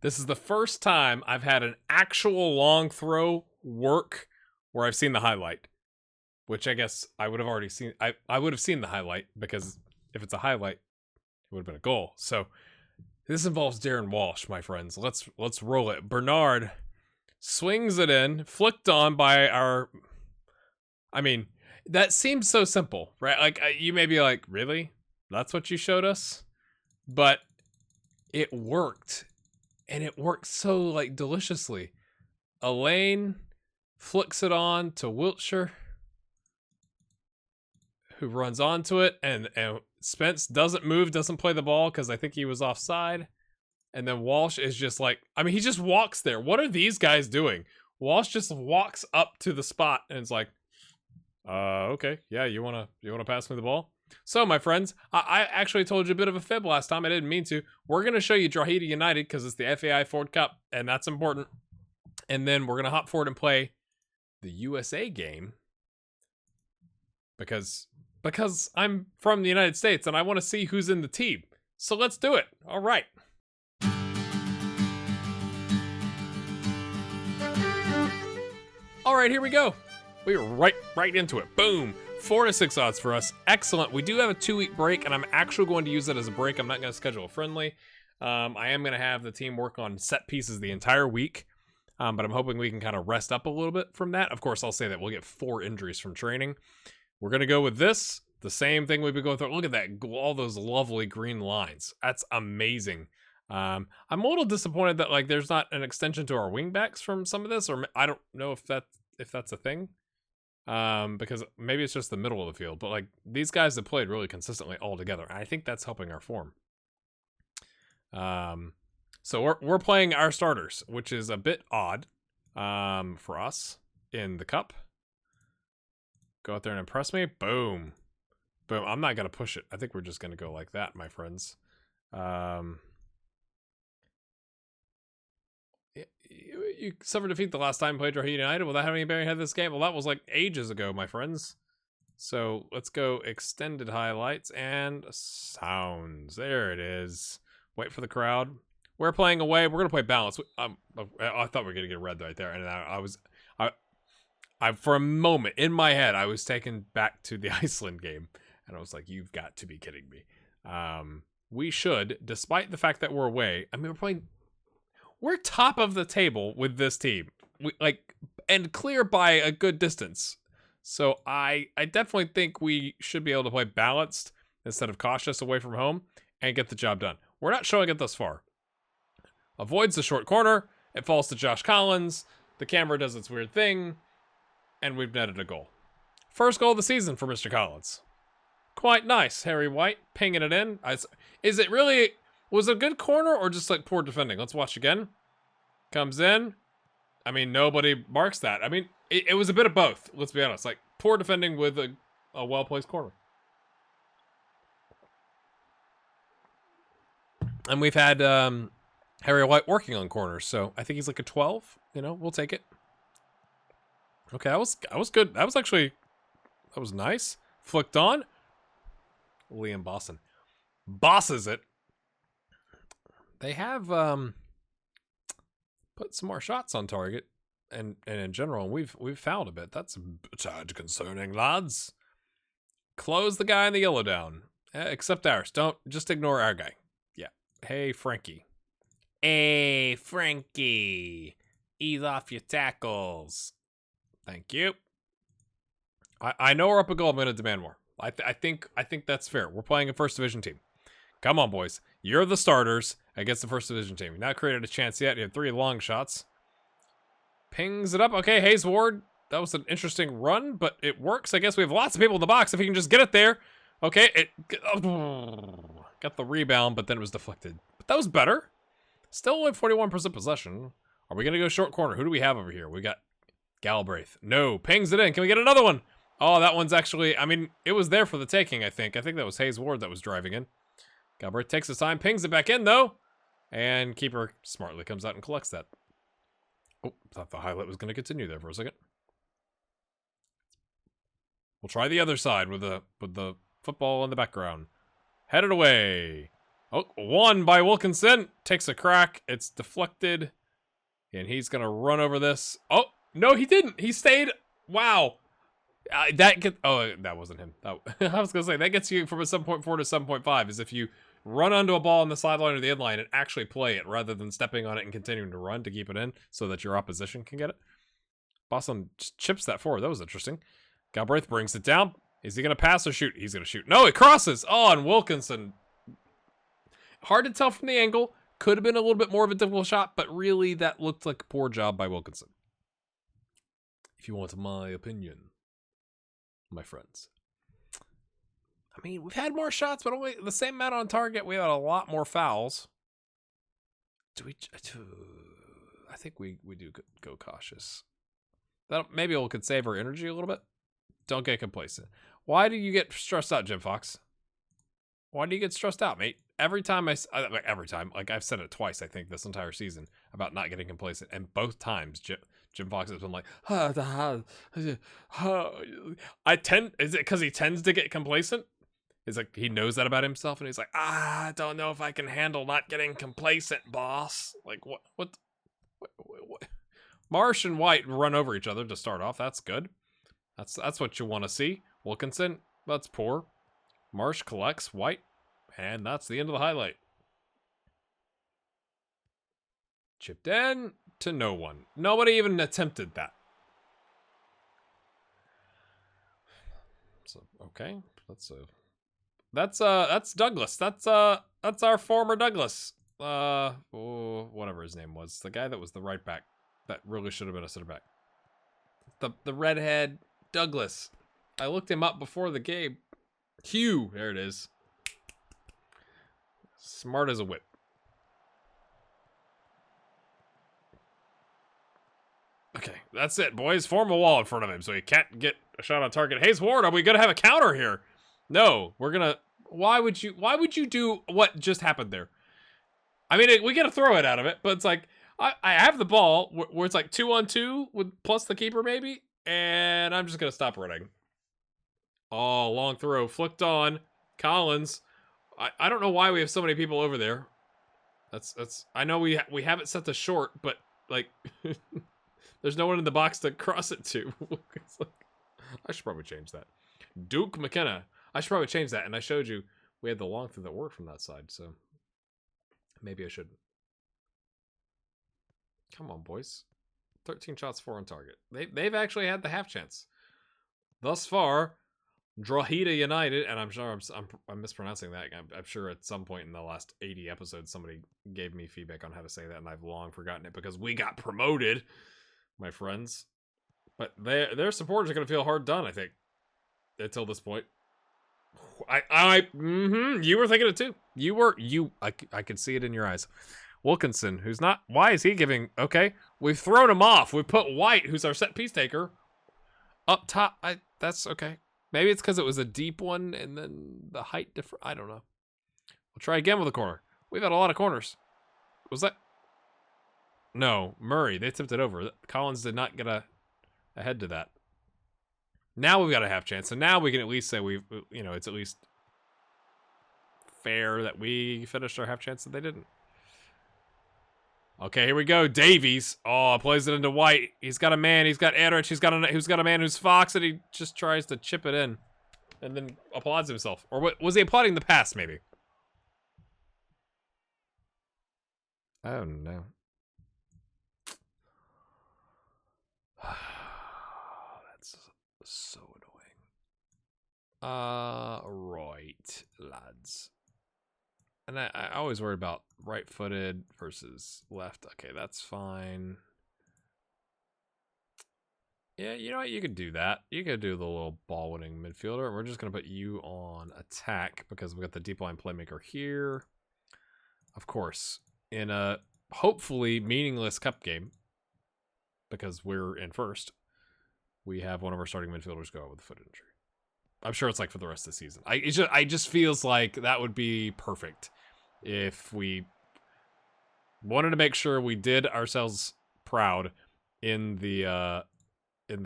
This is the first time I've had an actual long throw work where I've seen the highlight. Which I guess I would have already seen. I would have seen the highlight, because if it's a highlight, it would have been a goal. So this involves Darren Walsh, my friends. Let's roll it. Bernard swings it in, flicked on by our... I mean, that seems so simple, right? Like, you may be like, really? That's what you showed us? But it worked. And it worked so, like, deliciously. Elaine flicks it on to Wiltshire, who runs onto it, and Spence doesn't move, doesn't play the ball, because I think he was offside. And then Walsh is just like, I mean, he just walks there. What are these guys doing? Walsh just walks up to the spot, and it's like, okay, yeah, you wanna pass me the ball? So, my friends, I actually told you a bit of a fib last time. I didn't mean to. We're gonna show you Drogheda United, because it's the FAI Cup, and that's important. And then we're gonna hop forward and play the USA game, because I'm from the United States and I want to see who's in the team. So let's do it. All right. All right, here we go. We are right into it. Boom. 4 to 6 odds for us. Excellent. We do have a 2-week break, and I'm actually going to use it as a break. I'm not going to schedule a friendly. I am going to have the team work on set pieces the entire week, but I'm hoping we can kind of rest up a little bit from that. Of course, I'll say that we'll get 4 injuries from training. We're going to go with this. The same thing we've been going through. Look at that. All those lovely green lines. That's amazing. I'm a little disappointed that, like, there's not an extension to our wingbacks from some of this, or I don't know if that's a thing. Because maybe it's just the middle of the field. But, like, these guys have played really consistently all together. I think that's helping our form. So we're playing our starters, which is a bit odd for us in the cup. Go out there and impress me. Boom. Boom. I'm not going to push it. I think we're just going to go like that, my friends. You suffered defeat the last time you played Drogheda United. Will that have any bearing on this game? Well, that was like ages ago, my friends. So let's go extended highlights and sounds. There it is. Wait for the crowd. We're playing away. We're going to play balance. I thought we were going to get red right there. And I for a moment in my head, I was taken back to the Iceland game, and I was like, "You've got to be kidding me." We should, despite the fact that we're away. I mean, we're top of the table with this team, and clear by a good distance. So I definitely think we should be able to play balanced instead of cautious away from home and get the job done. We're not showing it thus far. Avoids the short corner. It falls to Josh Collins. The camera does its weird thing. And we've netted a goal. First goal of the season for Mr. Collins. Quite nice, Harry White pinging it in. Is it really... Was it a good corner or just like poor defending? Let's watch again. Comes in. I mean, nobody marks that. I mean, it was a bit of both. Let's be honest. Like, poor defending with a well-placed corner. And we've had Harry White working on corners, so I think he's like a 12. You know, we'll take it. Okay, that was good. That was nice. Flicked on. Liam Bosson bosses it. They have put some more shots on target, and in general, we've fouled a bit. That's a tad concerning, lads. Close the guy in the yellow down, except ours. Don't just ignore our guy. Yeah. Hey, Frankie. Hey, Frankie. Ease off your tackles. Thank you. I know we're up a goal. I'm going to demand more. I think that's fair. We're playing a first division team. Come on, boys. You're the starters against the first division team. You've not created a chance yet. You have 3 long shots. Pings it up. Okay, Hayes Ward. That was an interesting run, but it works. I guess we have lots of people in the box. If he can just get it there. Okay, it got the rebound, but then it was deflected. But that was better. Still only 41% possession. Are we going to go short corner? Who do we have over here? We got Galbraith. No, pings it in. Can we get another one? Oh, that one's actually, I mean, it was there for the taking, I think. I think that was Hayes Ward that was driving in. Galbraith takes his time, pings it back in, though. And keeper smartly comes out and collects that. Oh, thought the highlight was going to continue there for a second. We'll try the other side with the football in the background. Headed away. Oh, one by Wilkinson. Takes a crack. It's deflected. And he's going to run over this. Oh, no, he didn't. He stayed. Wow. Oh, that wasn't him. I was going to say, that gets you from a 7.4 to 7.5 is if you run onto a ball on the sideline or the inline and actually play it rather than stepping on it and continuing to run to keep it in so that your opposition can get it. Boston just chips that forward. That was interesting. Galbraith brings it down. Is he going to pass or shoot? He's going to shoot. No, it crosses. Oh, and Wilkinson. Hard to tell from the angle. Could have been a little bit more of a difficult shot, but really that looked like a poor job by Wilkinson. If you want my opinion, my friends. I mean, we've had more shots, but only the same amount on target. We had a lot more fouls. I think we do go cautious. Maybe it could save our energy a little bit. Don't get complacent. Why do you get stressed out, Jim Fox? Why do you get stressed out, mate? Every time, like I've said it twice, I think, this entire season about not getting complacent. And both times, Jim Fox has been like, is it because he tends to get complacent? It's like he knows that about himself, and he's like, I don't know if I can handle not getting complacent, boss. Like, what? Marsh and White run over each other to start off. That's good. That's what you want to see. Wilkinson, that's poor. Marsh collects White, and that's the end of the highlight. Chipped in to no one. Nobody even attempted that. So okay, that's Douglas. That's our former Douglas. Whatever his name was, the guy that was the right back that really should have been a center back. The redhead Douglas. I looked him up before the game. Hugh, there it is. Smart as a whip. Okay, that's it, boys. Form a wall in front of him so he can't get a shot on target. Hayes Ward, are we gonna have a counter here? No, we're gonna. Why would you do what just happened there? I mean, we gotta throw it out of it, but it's like I have the ball where it's like 2-on-2 with plus the keeper maybe, and I'm just gonna stop running. Oh, long throw, flicked on Collins. I don't know why we have so many people over there. That's. I know we have it set to short, but like, there's no one in the box to cross it to. It's like, I should probably change that. Duke McKenna. I should probably change that. And I showed you we had the long through that worked from that side, so maybe I shouldn't. Come on, boys. 13 shots, 4 on target. They've actually had the half chance thus far. Drogheda United, and I'm sure I'm mispronouncing that. I'm sure at some point in the last 80 episodes somebody gave me feedback on how to say that, and I've long forgotten it because we got promoted, my friends. But their supporters are going to feel hard done, I think, until this point. You were thinking it too. I could see it in your eyes. Wilkinson, who's not. Why is he giving? Okay, we've thrown him off. We put White, who's our set piece taker, up top. That's okay. Maybe it's because it was a deep one and then the height different. I don't know. We'll try again with a corner. We've had a lot of corners. Was that? No, Murray. They tipped it over. Collins did not get ahead to that. Now we've got a half chance, so now we can at least say it's at least fair that we finished our half chance that they didn't. Okay, here we go. Davies. Oh, plays it into White. He's got a man. He's got Edrich. Who's got a man who's Fox, and he just tries to chip it in, and then applauds himself. Or what was he applauding the pass? Maybe. Oh no. That's so annoying. Right, lads. And I always worry about right-footed versus left. Okay, that's fine. Yeah, you know what? You could do that. You could do the little ball-winning midfielder. We're just going to put you on attack because we got the deep line playmaker here. Of course, in a hopefully meaningless cup game, because we're in first, we have one of our starting midfielders go out with a foot injury. I'm sure it's like for the rest of the season. I just feels like that would be perfect if we wanted to make sure we did ourselves proud in the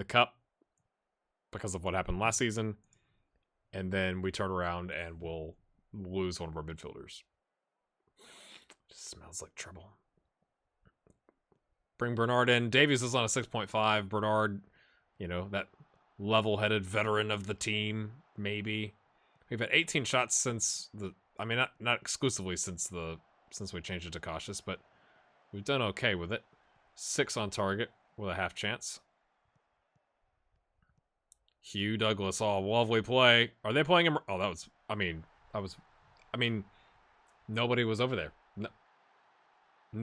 cup because of what happened last season, and then we turn around and we'll lose one of our midfielders. Just smells like trouble. Bring Bernard in. Davies is on a 6.5. Bernard, you know, that level-headed veteran of the team, maybe. We've had 18 shots since the... I mean, not exclusively since we changed it to cautious, but we've done okay with it. 6 on target with a half chance. Hugh Douglas, lovely play. Are they playing him? Oh, that was... I mean, nobody was over there. No.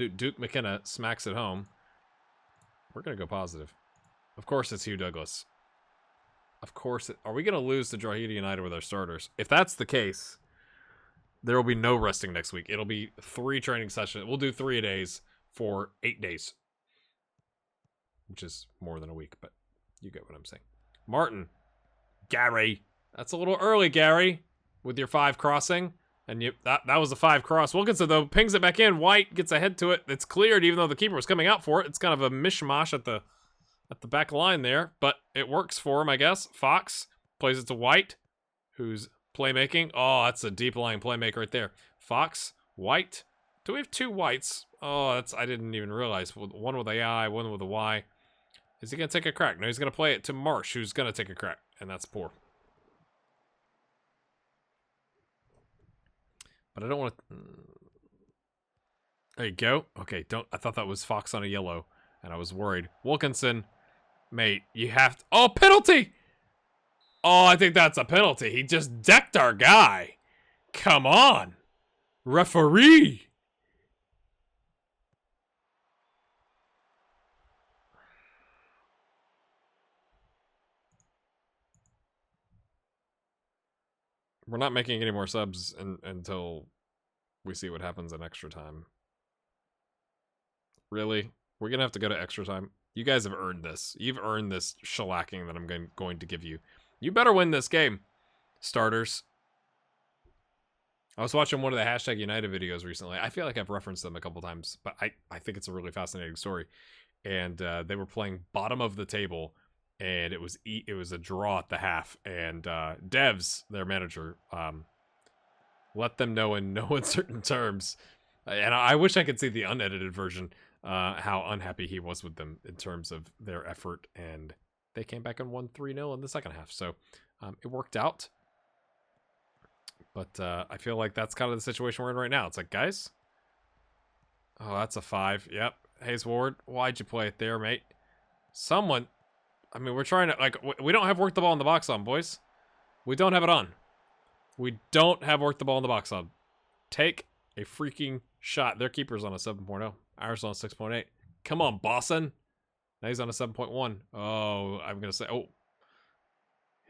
Duke McKenna smacks it home. We're going to go positive. Of course it's Hugh Douglas. Of course are we going to lose to Drogheda United with our starters? If that's the case, there will be no resting next week. It'll be 3 training sessions. We'll do 3 days for 8 days. Which is more than a week, but you get what I'm saying. Martin. Gary. That's a little early, Gary. With your 5 crossing. And that was a 5 cross. Wilkinson, though, pings it back in. White gets ahead to it. It's cleared, even though the keeper was coming out for it. It's kind of a mishmash at the back line there, but it works for him, I guess. Fox plays it to White, who's playmaking. Oh, that's a deep-lying playmaker right there. Fox, White. Do we have 2 Whites? Oh, I didn't even realize. One with a I, one with a Y. Is he going to take a crack? No, he's going to play it to Marsh, who's going to take a crack, and that's poor. But I don't want to... There you go. Okay, I thought that was Fox on a yellow, and I was worried. Wilkinson, mate, you have to... Oh, penalty! Oh, I think that's a penalty. He just decked our guy. Come on. Referee. We're not making any more subs until we see what happens in extra time. Really? We're going to have to go to extra time? You guys have earned this. You've earned this shellacking that I'm going to give you. You better win this game, starters. I was watching one of the hashtag United videos recently. I feel like I've referenced them a couple times, but I think it's a really fascinating story. And they were playing bottom of the table, and it was a draw at the half. And Devs, their manager, let them know in no uncertain terms. And I wish I could see the unedited version, how unhappy he was with them in terms of their effort. And they came back and won 3-0 in the second half. So it worked out. But I feel like that's kind of the situation we're in right now. It's like, guys. Oh, that's a 5. Yep. Hayes Ward, why'd you play it there, mate? Someone. I mean, we're trying to, like, we don't have work the ball in the box on, boys. We don't have it on. We don't have work the ball in the box on. Take a freaking shot. Their keeper's on a 7.0. Ours on a 6.8. Come on, Boston. Now he's on a 7.1. Oh, I'm going to say, oh.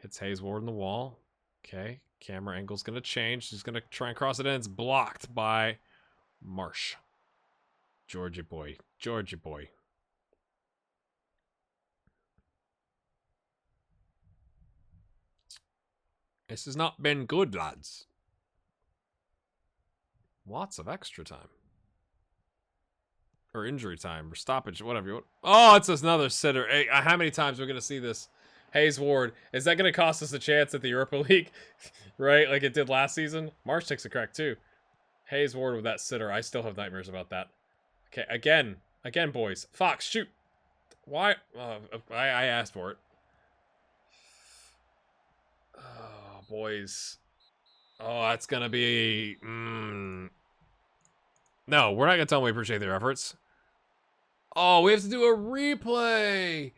Hits Hayes Ward in the wall. Okay. Camera angle's going to change. He's going to try and cross it in. It's blocked by Marsh. Georgie boy. Georgie boy. This has not been good, lads. Lots of extra time. Or injury time. Or stoppage. Whatever you want. Oh, it's another sitter. Hey, how many times are we going to see this? Hayes Ward. Is that going to cost us a chance at the Europa League? Right? Like it did last season? Marsh takes a crack too. Hayes Ward with that sitter. I still have nightmares about that. Okay, again. Again, boys. Fox, shoot. Why? I asked for it. Oh, boys. Oh, that's going to be... No, we're not going to tell them we appreciate their efforts. Oh, we have to do a replay.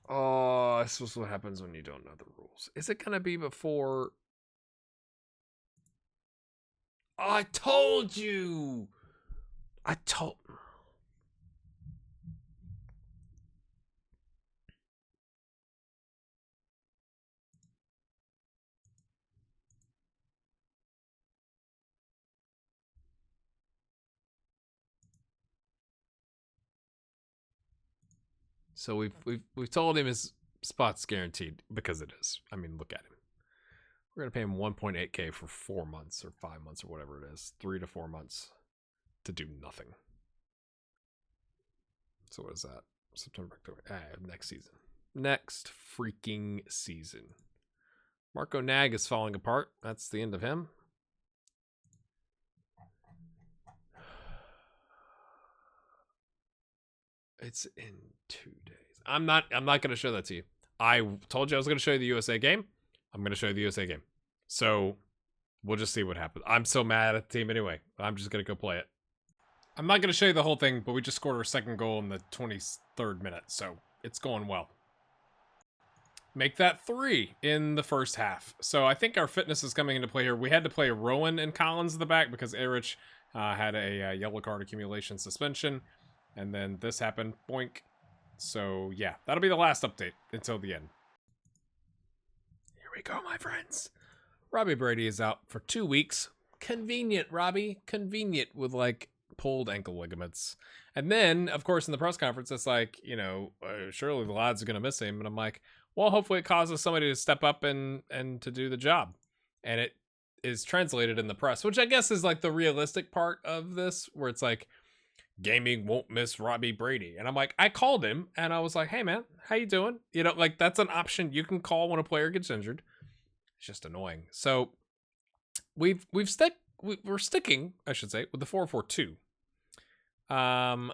Oh, this is what happens when you don't know the rules. Is it going to be before... Oh, I told you! So we've told him his spot's guaranteed because it is. I mean, look at him. We're gonna pay him 1.8K for 4 months or 5 months or whatever it is, 3 to 4 months to do nothing. So what is that? September, October. Next season. Next freaking season. Marco Nag is falling apart. That's the end of him. It's in 2 days. I'm not going to show that to you. I told you I was going to show you the USA game. I'm going to show you the USA game. So we'll just see what happens. I'm so mad at the team anyway. I'm just going to go play it. I'm not going to show you the whole thing, but we just scored our second goal in the 23rd minute. So it's going well. Make that 3 in the first half. So I think our fitness is coming into play here. We had to play Rowan and Collins in the back because Erich had a yellow card accumulation suspension. And then this happened. Boink. So, yeah. That'll be the last update until the end. Here we go, my friends. Robbie Brady is out for 2 weeks. Convenient, Robbie. Convenient with, like, pulled ankle ligaments. And then, of course, in the press conference, it's like, you know, surely the lads are going to miss him. And I'm like, well, hopefully it causes somebody to step up and to do the job. And it is translated in the press, which I guess is, like, the realistic part of this, where it's like, gaming won't miss Robbie Brady. And I'm like, I called him and I was like, hey man, how you doing? You know, like that's an option you can call when a player gets injured. It's just annoying. So we're sticking, I should say, with the 4-4-2. I'm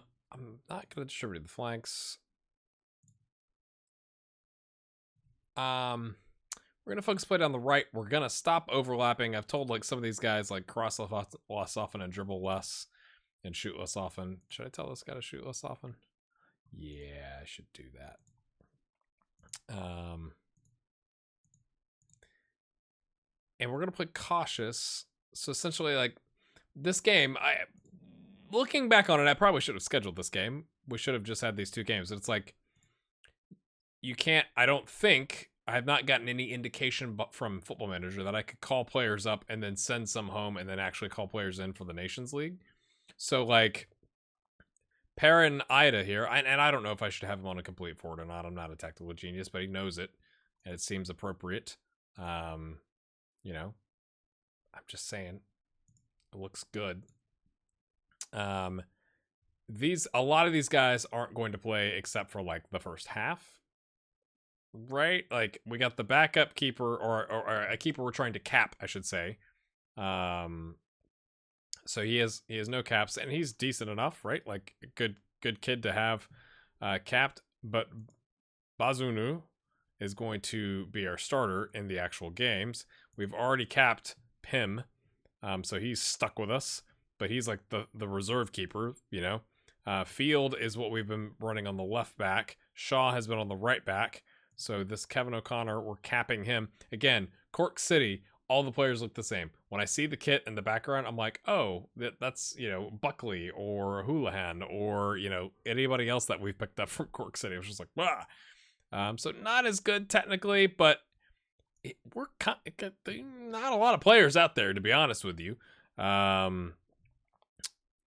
not gonna distribute the flanks. We're gonna focus play down the right. We're gonna stop overlapping. I've told like some of these guys like cross less often and dribble less. And shoot less often. Should I tell this guy to shoot less often? Yeah, I should do that. And we're going to play cautious. So essentially, like, this game, looking back on it, I probably should have scheduled this game. We should have just had these 2 games. It's like, you can't, I don't think, I have not gotten any indication from Football Manager that I could call players up and then send some home and then actually call players in for the Nations League. So, like, Perrin Ida here, and I don't know if I should have him on a complete forward or not. I'm not a tactical genius, but he knows it, and it seems appropriate. You know, I'm just saying, it looks good. A lot of these guys aren't going to play except for, like, the first half, right? Like, we got the backup keeper, or a keeper we're trying to cap, I should say. So he has no caps, and he's decent enough, right? Like a good kid to have capped. But Bazunu is going to be our starter in the actual games. We've already capped Pim, so he's stuck with us. But he's like the reserve keeper, you know. Field is what we've been running on the left back. Shaw has been on the right back. So this Kevin O'Connor, we're capping him again. Cork City. All the players look the same. When I see the kit in the background, I'm like, oh, that's, you know, Buckley or Houlihan or, you know, anybody else that we've picked up from Cork City. It was just like, wow. So not as good technically, but we're not a lot of players out there, to be honest with you. And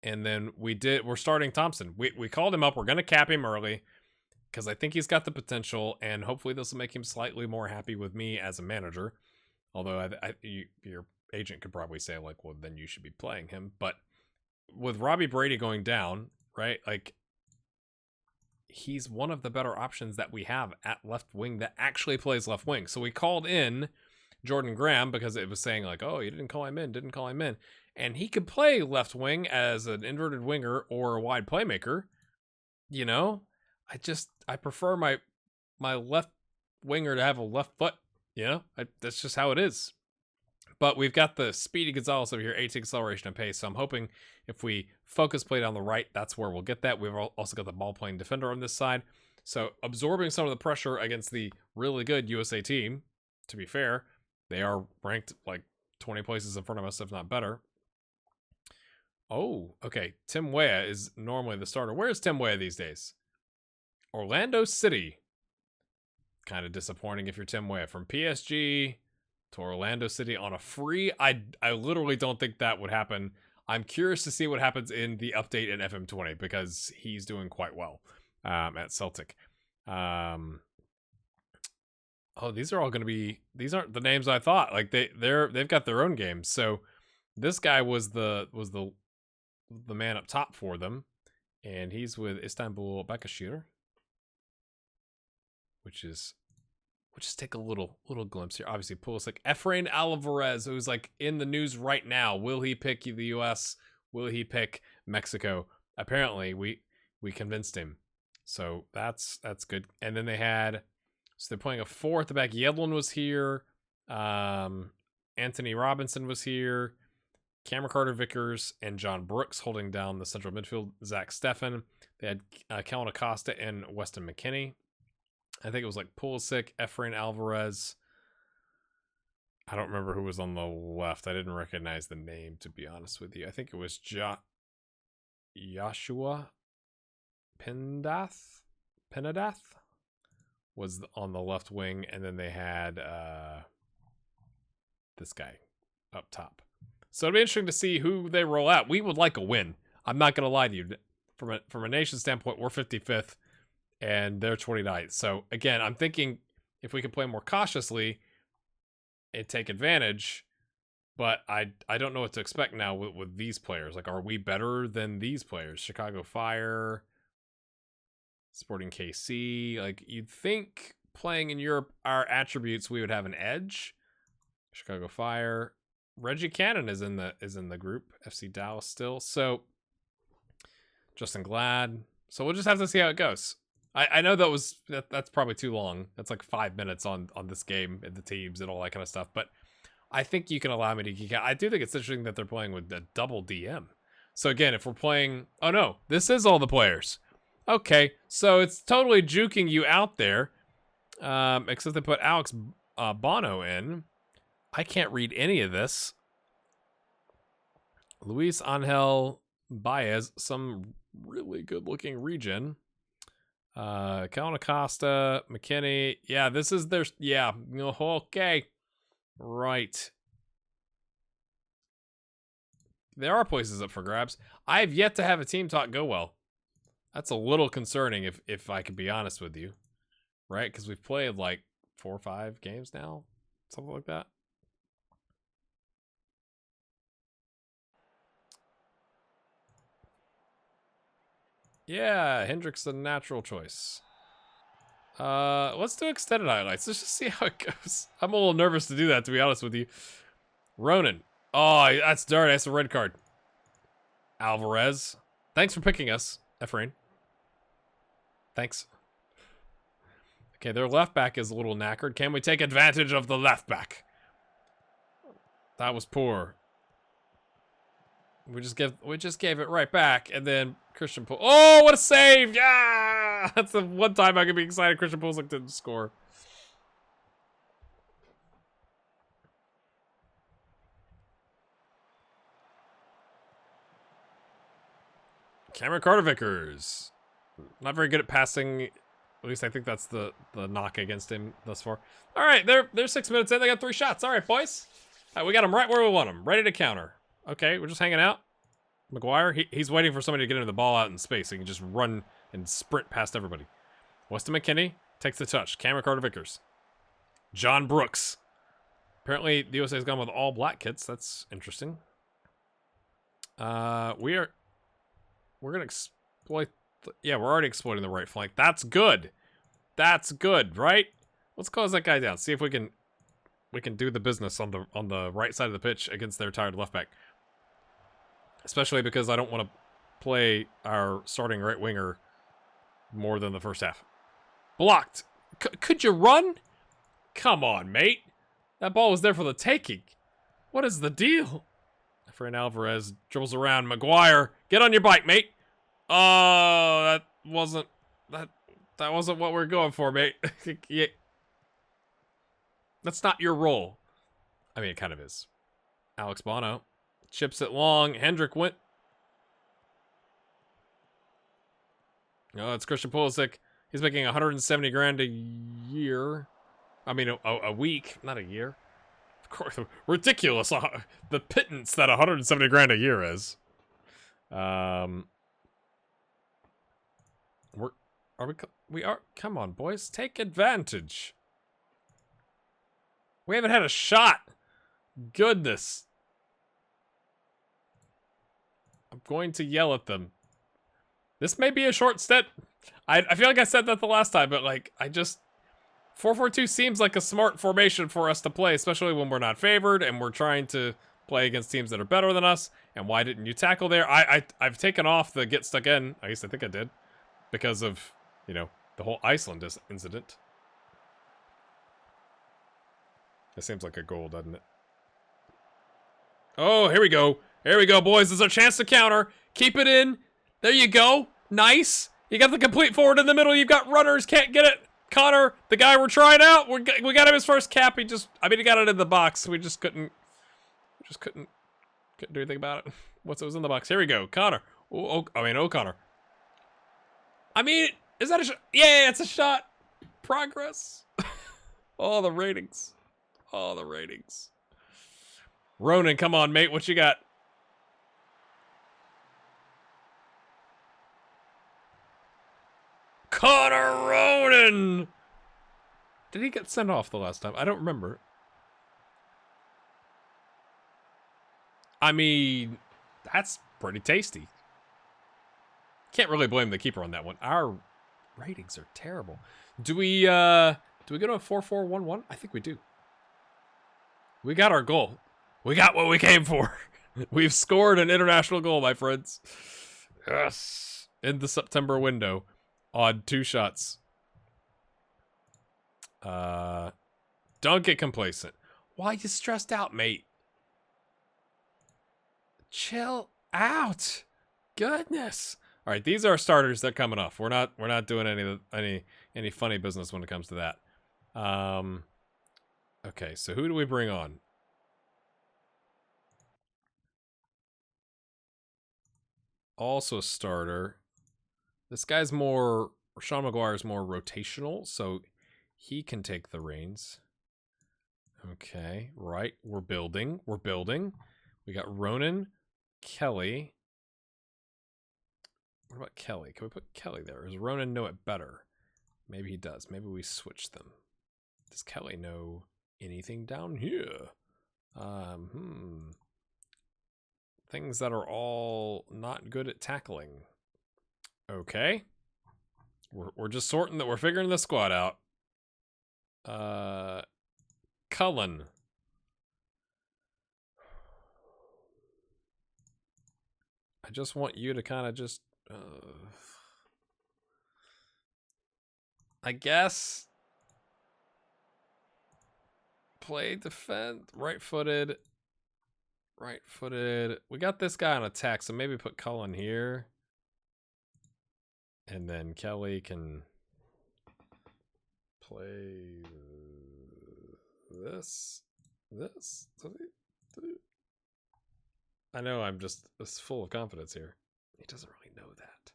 then we're starting Thompson. We called him up. We're going to cap him early because I think he's got the potential, and hopefully this will make him slightly more happy with me as a manager. Although your agent could probably say, like, well, then you should be playing him. But with Robbie Brady going down, right, like, he's one of the better options that we have at left wing that actually plays left wing. So we called in Jordan Graham because it was saying, like, oh, you didn't call him in. And he could play left wing as an inverted winger or a wide playmaker. You know, I prefer my left winger to have a left foot. You know, that's just how it is. But we've got the speedy Gonzalez over here, 18 acceleration and pace. So I'm hoping if we focus play down the right, that's where we'll get that. We've also got the ball playing defender on this side. So absorbing some of the pressure against the really good USA team, to be fair, they are ranked like 20 places in front of us, if not better. Oh, okay. Tim Weah is normally the starter. Where's Tim Weah these days? Orlando City. Kind of disappointing if you're Tim Weah. From PSG to Orlando City on a free. I literally don't think that would happen. I'm curious to see what happens in the update in FM20 because he's doing quite well at Celtic. Oh, these are all going to be. These aren't the names I thought. Like they've got their own games. So this guy was the man up top for them, and he's with Istanbul Başakşehir, which is We'll just take a little glimpse here. Obviously, Pulisic. Efrain Alvarez, who's like in the news right now. Will he pick the U.S.? Will he pick Mexico? Apparently, we convinced him. So that's good. And then they had, so they're playing a 4 at the back. Yedlin was here. Anthony Robinson was here. Cameron Carter-Vickers and John Brooks holding down the central midfield. Zach Steffen. They had Kellen Acosta and Weston McKennie. I think it was like Pulisic, Efrain Alvarez. I don't remember who was on the left. I didn't recognize the name, to be honest with you. I think it was Joshua Penadath was on the left wing, and then they had this guy up top. So it'll be interesting to see who they roll out. We would like a win. I'm not going to lie to you. From a nation standpoint, we're 55th, and they're 29th. So again, I'm thinking if we can play more cautiously and take advantage, but I don't know what to expect now with these players. Like, are we better than these players? Chicago Fire, Sporting KC. Like, you'd think playing in Europe, our attributes, we would have an edge. Chicago Fire. Reggie Cannon is in the group. FC Dallas still. So Justin Glad. So we'll just have to see how it goes. I know that's probably too long. That's like 5 minutes on this game and the teams and all that kind of stuff. But I think you can allow me to geek out. I do think it's interesting that they're playing with a double DM. So again, if we're playing, oh no, this is all the players. Okay, so it's totally juking you out there. Except they put Alex Bono in. I can't read any of this. Luis Angel Baez, some really good-looking regen. Kellen Acosta, McKinney. Yeah, this is their... Yeah, okay. Right. There are places up for grabs. I have yet to have a team talk go well. That's a little concerning, if I can be honest with you. Right? Because we've played like 4 or 5 games now. Something like that. Yeah, Hendrick's the natural choice. Let's do extended highlights. Let's just see how it goes. I'm a little nervous to do that, to be honest with you. Ronan. Oh, that's dirty. That's a red card. Alvarez. Thanks for picking us, Efrain. Thanks. Okay, their left back is a little knackered. Can we take advantage of the left back? That was poor. We just gave it right back, and then Christian Pulisic. Oh, what a save! Yeah, that's the one time I could be excited. Christian Pulisic didn't score. Cameron Carter-Vickers, not very good at passing. At least I think that's the knock against him thus far. All right, they're 6 minutes in. They got 3 shots. All right, boys. All right, we got them right where we want them. Ready to counter. Okay, we're just hanging out. McGuire, he's waiting for somebody to get him the ball out in space so he can just run and sprint past everybody. Weston McKennie takes the touch. Cameron Carter-Vickers. John Brooks. Apparently, the USA has gone with all black kits. That's interesting. We're going to exploit... Yeah, we're already exploiting the right flank. That's good. That's good, right? Let's close that guy down. See if we can do the business on the right side of the pitch against their tired left back. Especially because I don't want to play our starting right winger more than the first half. Blocked. Could you run? Come on, mate. That ball was there for the taking. What is the deal? Efrain Alvarez dribbles around. McGuire, get on your bike, mate. Oh, that wasn't what we're going for, mate. Yeah. That's not your role. I mean, it kind of is. Alex Bono chips it long. Hendrick went. Oh, it's Christian Pulisic. He's making 170 grand a year. I mean, a week, not a year. Of course, ridiculous. The pittance that 170 grand a year is. We are. Come on, boys, take advantage. We haven't had a shot. Goodness. I'm going to yell at them. This may be a short stint. I feel like I said that the last time, but like, 4-4-2 seems like a smart formation for us to play, especially when we're not favored and we're trying to play against teams that are better than us. And why didn't you tackle there? I've taken off the get stuck in. I guess I think I did. Because of, you know, the whole Iceland incident. That seems like a goal, doesn't it? Oh, here we go. Here we go, boys. There's our chance to counter. Keep it in. There you go. Nice. You got the complete forward in the middle. You've got runners. Can't get it. Connor, the guy we're trying out. We got him his first cap. He got it in the box. We just couldn't do anything about it. It was in the box. Here we go. Connor. O'Connor. I mean, is that a shot? Yeah, it's a shot. Progress. All the ratings. All the ratings. Ronan, come on, mate. What you got? Connor Ronan! Did he get sent off the last time? I don't remember. I mean, that's pretty tasty. Can't really blame the keeper on that one. Our ratings are terrible. Do we go to a 4-4-1-1? I think we do. We got our goal. We got what we came for. We've scored an international goal, my friends. Yes. In the September window. On 2 shots. Don't get complacent. Why you stressed out, mate? Chill out. Goodness. All right, these are our starters. They're coming off. We're not doing any funny business when it comes to that. Okay, so who do we bring on? Also a starter. This guy's more, Sean McGuire's more rotational, so he can take the reins. Okay, right. We're building. We got Ronan, Kelly. What about Kelly? Can we put Kelly there? Or does Ronan know it better? Maybe he does. Maybe we switch them. Does Kelly know anything down here? Things that are all not good at tackling. Okay. We're just sorting that. We're figuring the squad out. Cullen. I just want you to kind of just I guess play defend, right-footed. We got this guy on attack, so maybe put Cullen here. And then Kelly can play this. I know I'm just full of confidence here. He doesn't really know that.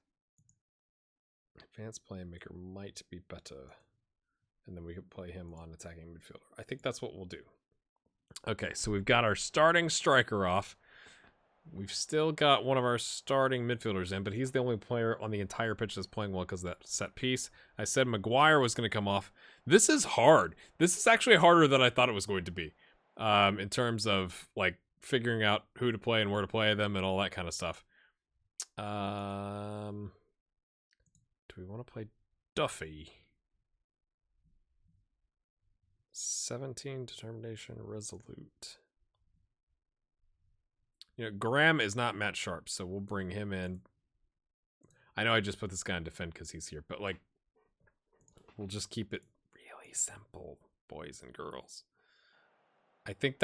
Advanced playmaker might be better. And then we could play him on attacking midfielder. I think that's what we'll do. Okay, so we've got our starting striker off. We've still got one of our starting midfielders in, but he's the only player on the entire pitch that's playing well because of that set piece. I said Maguire was going to come off. This is hard. This is actually harder than I thought it was going to be. In terms of, like, figuring out who to play and where to play them and all that kind of stuff. Do we want to play Duffy? 17, determination, resolute. You know, Graham is not Matt Sharp, so we'll bring him in. I know I just put this guy in defend because he's here, but, like, we'll just keep it really simple, boys and girls. I think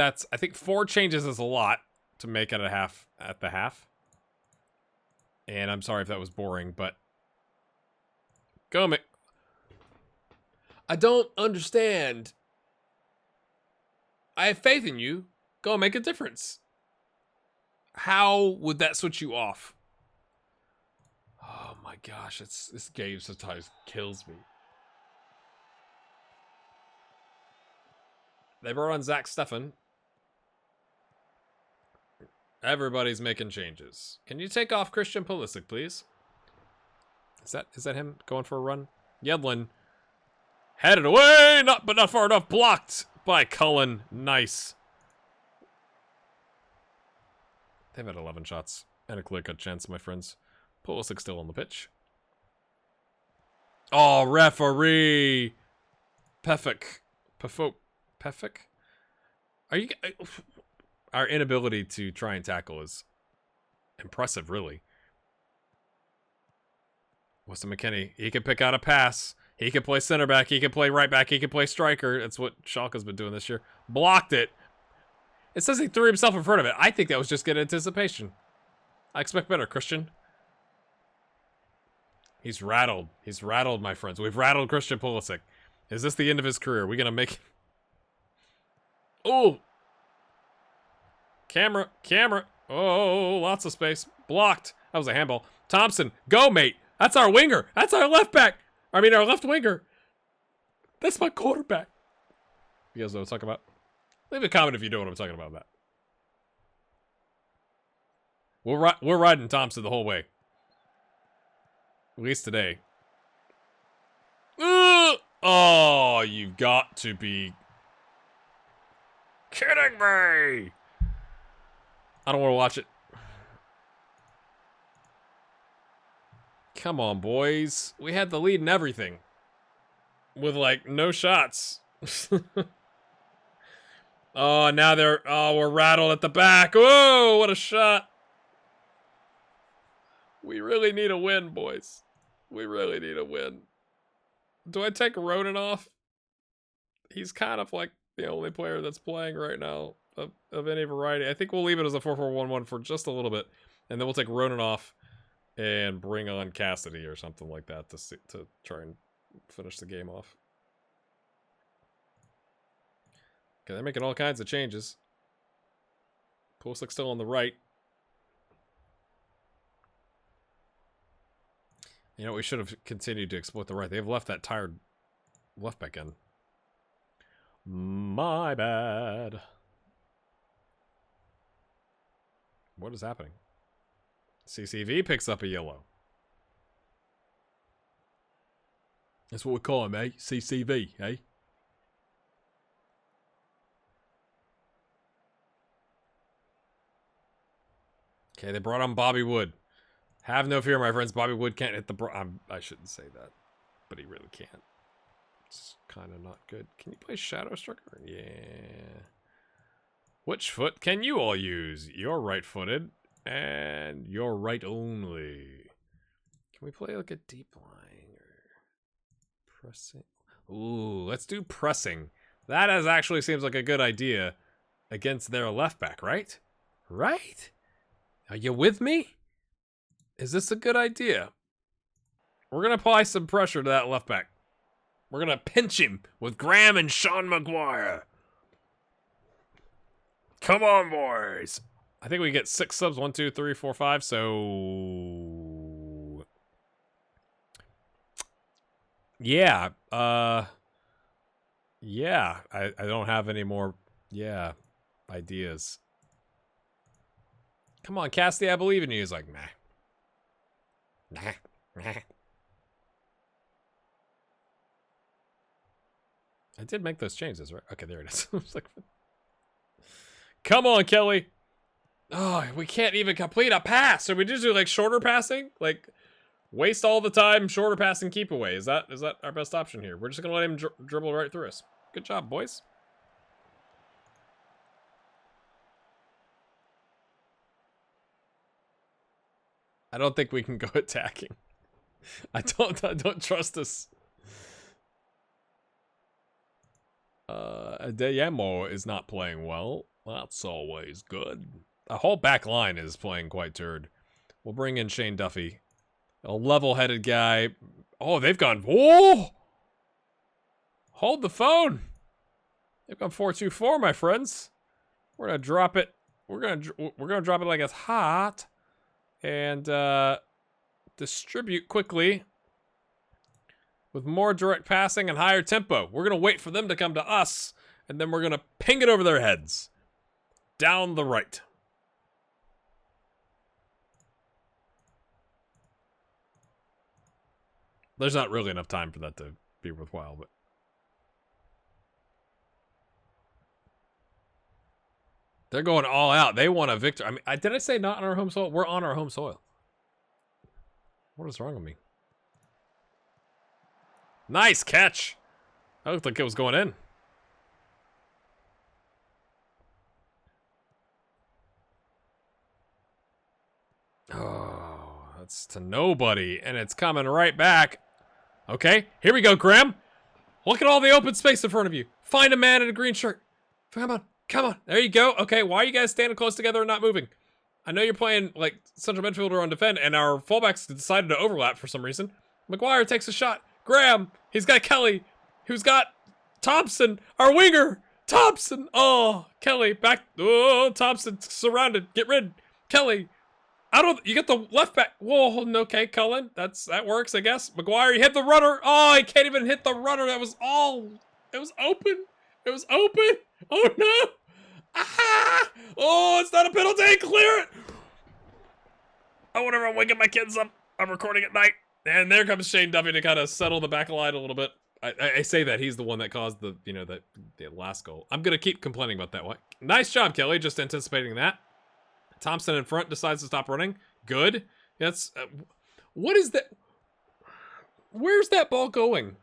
4 changes is a lot to make it at the half. And I'm sorry if that was boring, but go make. I don't understand. I have faith in you. Go make a difference. How would that switch you off? Oh my gosh, this game sometimes kills me. They brought on Zach Steffen. Everybody's making changes. Can you take off Christian Pulisic, please? Is that him going for a run? Yedlin. Headed away! But not far enough. Blocked by Cullen. Nice. They've had 11 shots and a clear-cut chance, my friends. Pulisic still on the pitch. Oh, referee! Perfect. Perfect. Are you... Our inability to try and tackle is impressive, really. Weston McKennie, he can pick out a pass. He can play center back. He can play right back. He can play striker. That's what Schalke's been doing this year. Blocked it. It says he threw himself in front of it. I think that was just good anticipation. I expect better, Christian. He's rattled. He's rattled, my friends. We've rattled Christian Pulisic. Is this the end of his career? Are we going to make... Oh! Camera. Oh, lots of space. Blocked. That was a handball. Thompson, go, mate. That's our winger. That's our left back. I mean, our left winger. That's my quarterback. You guys know what I'm talking about? Leave a comment if you know what I'm talking about that. We're riding Thompson the whole way. At least today. Oh, you've got to be kidding me. I don't want to watch it. Come on, boys. We had the lead and everything. With, like, no shots. Oh, now we're rattled at the back. Whoa, what a shot. We really need a win, boys. We really need a win. Do I take Ronan off? He's kind of like the only player that's playing right now of any variety. I think we'll leave it as a 4-4-1-1 for just a little bit. And then we'll take Ronan off and bring on Cassidy or something like that to try and finish the game off. Okay, they're making all kinds of changes. Pulisic's still on the right. You know, we should have continued to exploit the right. They've left that tired left back in. My bad. What is happening? CCV picks up a yellow. That's what we call him, eh? CCV, eh? Okay, they brought on Bobby Wood. Have no fear, my friends. Bobby Wood can't hit the... I shouldn't say that, but he really can't. It's kind of not good. Can you play Shadow Striker? Yeah. Which foot can you all use? You're right-footed, and you're right only. Can we play like a deep line or pressing? Ooh, let's do pressing. That actually seems like a good idea against their left back, right? Right? Are you with me? Is this a good idea? We're going to apply some pressure to that left back. We're going to pinch him with Graham and Sean Maguire. Come on, boys. I think we get 6 subs. 1, 2, 3, 4, 5. So... yeah. Yeah. I don't have any more... yeah. Ideas. Come on, Cassidy, I believe in you. He's like, nah. Nah. I did make those changes, right? Okay, there it is. Like, come on, Kelly. Oh, we can't even complete a pass. So we just do like shorter passing? Like, waste all the time, shorter passing, keep away. Is that our best option here? We're just going to let him dribble right through us. Good job, boys. I don't think we can go attacking. I don't trust us. Adeyemo is not playing well. That's always good. The whole back line is playing quite turd. We'll bring in Shane Duffy. A level-headed guy. Oh, they've gone... whoa! Hold the phone! They've gone 4-2-4, my friends. We're gonna drop it. We're gonna drop it like it's hot. And distribute quickly with more direct passing and higher tempo. We're going to wait for them to come to us, and then we're going to ping it over their heads. Down the right. There's not really enough time for that to be worthwhile, but... they're going all out. They want a victory. I mean, did I say not on our home soil? We're on our home soil. What is wrong with me? Nice catch. That looked like it was going in. Oh, that's to nobody, and it's coming right back. Okay, here we go, Graham. Look at all the open space in front of you. Find a man in a green shirt. Come on, come on. There you go. Okay, why are you guys standing close together and not moving? I know you're playing, like, central midfielder on defend, and our fullbacks decided to overlap for some reason. McGuire takes a shot. Graham, he's got Kelly, who's got Thompson, our winger. Thompson, oh, Kelly, back. Oh, Thompson, surrounded. Get rid. Kelly. You get the left back. Whoa, okay, Cullen. That works, I guess. McGuire, you hit the runner. Oh, he can't even hit the runner. That was all. It was open. It was open. Oh no. Ah! Oh, it's not a penalty. Clear it. Oh, whenever I'm waking my kids up, I'm recording at night. And there comes Shane Duffy to kind of settle the back line a little bit. I say that he's the one that caused the last goal. I'm gonna keep complaining about that one. Nice job, Kelly. Just anticipating that. Thompson in front decides to stop running. Good. That's what is that? Where's that ball going?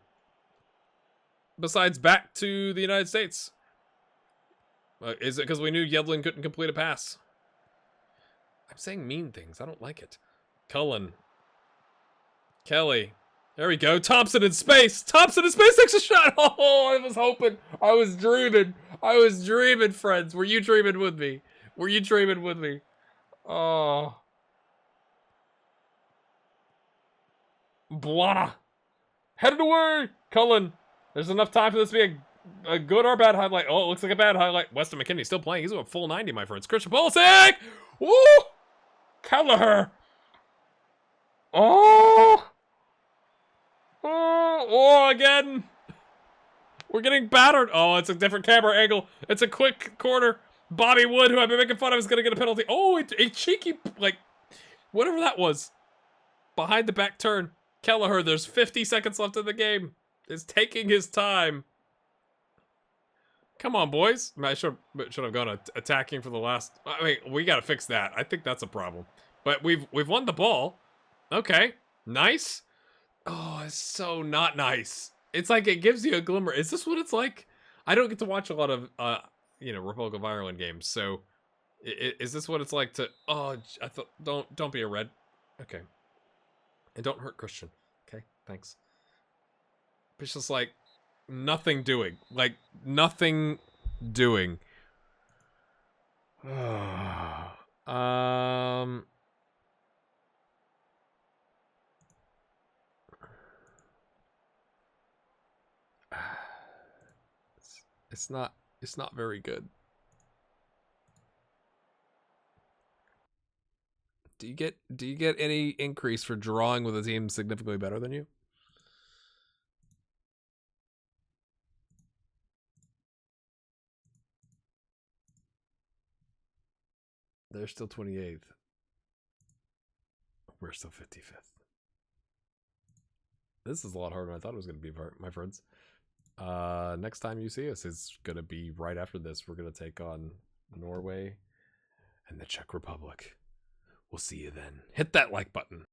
Besides back to the United States. Is it because we knew Yedlin couldn't complete a pass? I'm saying mean things. I don't like it. Cullen. Kelly. There we go. Thompson in space. Thompson in space takes a shot. Oh, I was hoping. I was dreaming. I was dreaming, friends. Were you dreaming with me? Were you dreaming with me? Oh. Blana. Headed away. Cullen. There's enough time for this to be a good or bad highlight. Oh, it looks like a bad highlight. Weston McKinney's still playing. He's a full 90, my friends. Christian Pulisic. Woo! Kelleher. Oh. Oh, again. We're getting battered. Oh, it's a different camera angle. It's a quick corner. Bobby Wood, who I've been making fun of, is going to get a penalty. Oh, a cheeky, like, whatever that was. Behind the back turn. Kelleher, there's 50 seconds left in the game. Is taking his time. Come on, boys. I should have gone attacking for the last. I mean, we got to fix that. I think that's a problem. But we've won the ball. Okay, nice. Oh, it's so not nice. It's like it gives you a glimmer. Is this what it's like? I don't get to watch a lot of Republic of Ireland games. So, is this what it's like to? Oh, I thought don't be a red. Okay, and don't hurt Christian. Okay, thanks. It's just like nothing doing. Like nothing doing. It's not very good. Do you get any increase for drawing with a team significantly better than you? They're still 28th. We're still 55th. This is a lot harder than I thought it was going to be, my friends. Next time you see us is going to be right after this. We're going to take on Norway and the Czech Republic. We'll see you then. Hit that like button.